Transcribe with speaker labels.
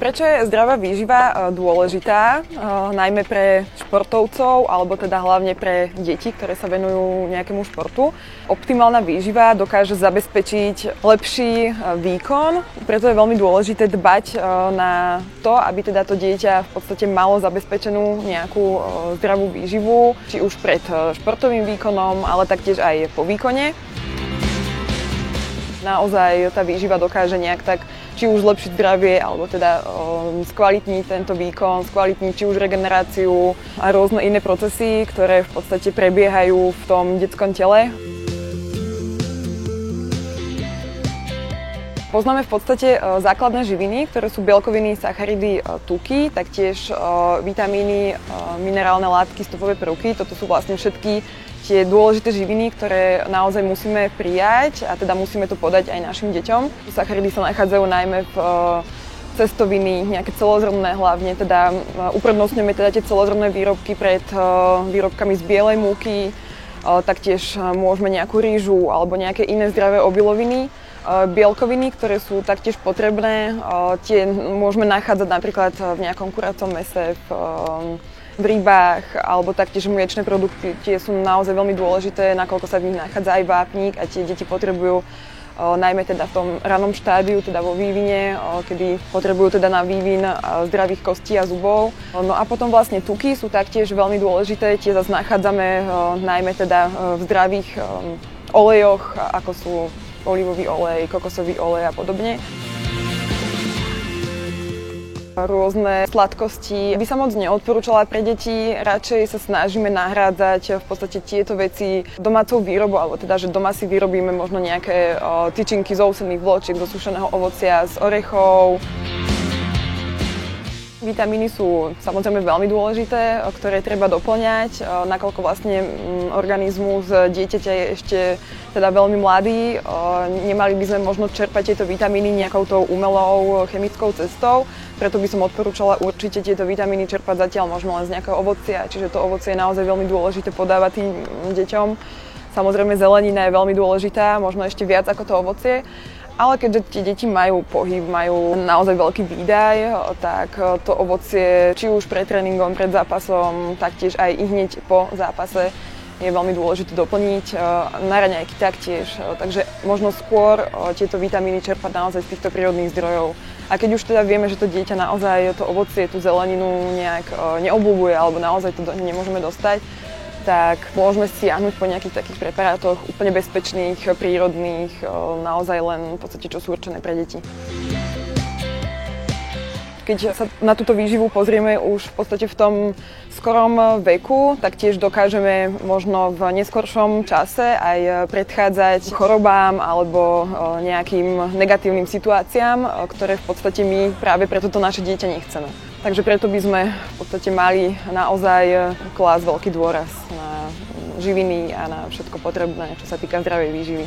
Speaker 1: Prečo je zdravá výživa dôležitá, najmä pre športovcov, alebo teda hlavne pre deti, ktoré sa venujú nejakému športu? Optimálna výživa dokáže zabezpečiť lepší výkon, preto je veľmi dôležité dbať na to, aby teda to dieťa v podstate malo zabezpečenú nejakú zdravú výživu, či už pred športovým výkonom, ale taktiež aj po výkone. Naozaj tá výživa dokáže nejak tak či už zlepšiť zdravie, alebo teda skvalitniť tento výkon, skvalitniť či už regeneráciu a rôzne iné procesy, ktoré v podstate prebiehajú v tom detskom tele. Poznáme v podstate základné živiny, ktoré sú bielkoviny, sacharidy, tuky, taktiež vitamíny, minerálne látky, stopové prvky. Toto sú vlastne všetky tie dôležité živiny, ktoré naozaj musíme prijať a teda musíme to podať aj našim deťom. Sacharidy sa nachádzajú najmä v cestoviny, nejaké celozrnné hlavne, teda uprednostňujeme teda tie celozrnné výrobky pred výrobkami z bielej múky, taktiež môžeme nejakú rýžu alebo nejaké iné zdravé obiloviny. Bielkoviny, ktoré sú taktiež potrebné, tie môžeme nachádzať napríklad v nejakom kuracom mäse, v rybách alebo taktiež mliečne produkty. Tie sú naozaj veľmi dôležité, nakoľko sa v nich nachádza aj vápnik a tie deti potrebujú najmä teda v tom ranom štádiu, teda vo vývine, kedy potrebujú teda na vývin zdravých kostí a zubov. No a potom vlastne tuky sú taktiež veľmi dôležité, tie zase nachádzame najmä teda v zdravých olejoch, ako sú olivový olej, kokosový olej a podobne. Rôzne sladkosti by sa moc neodporúčala pre deti, radšej sa snažíme nahrádzať v podstate tieto veci domácou výrobou, alebo teda, že doma si vyrobíme možno nejaké tyčinky z ovsených vločiek, zo sušeného ovocia, z orechov. Vitamíny sú samozrejme veľmi dôležité, ktoré treba doplňať, nakoľko vlastne organizmus dieťaťa je ešte teda veľmi mladý. Nemali by sme možno čerpať tieto vitamíny nejakou tou umelou chemickou cestou, preto by som odporúčala určite tieto vitamíny čerpať zatiaľ možno len z nejakého ovocia, čiže to ovocie je naozaj veľmi dôležité podávať tým deťom. Samozrejme zelenina je veľmi dôležitá, možno ešte viac ako to ovocie. Ale keďže tie deti majú pohyb, majú naozaj veľký výdaj, tak to ovocie, či už pred tréningom, pred zápasom, taktiež aj i hneď po zápase je veľmi dôležité doplniť. Na raňajky taktiež, takže možno skôr tieto vitamíny čerpať naozaj z týchto prírodných zdrojov. A keď už teda vieme, že to dieťa naozaj to ovocie, tú zeleninu nejak neobľúbuje alebo naozaj to do nej nemôžeme dostať, tak môžeme siahnuť po nejakých takých preparátoch úplne bezpečných, prírodných, naozaj len v podstate, čo sú určené pre deti. Keď sa na túto výživu pozrieme už v podstate v tom skorom veku, tak tiež dokážeme možno v neskoršom čase aj predchádzať chorobám alebo nejakým negatívnym situáciám, ktoré v podstate my práve pre toto naše dieťa nechceme. Takže preto by sme v podstate mali naozaj klásť veľký dôraz na živiny a na všetko potrebné, čo sa týka zdravej výživy.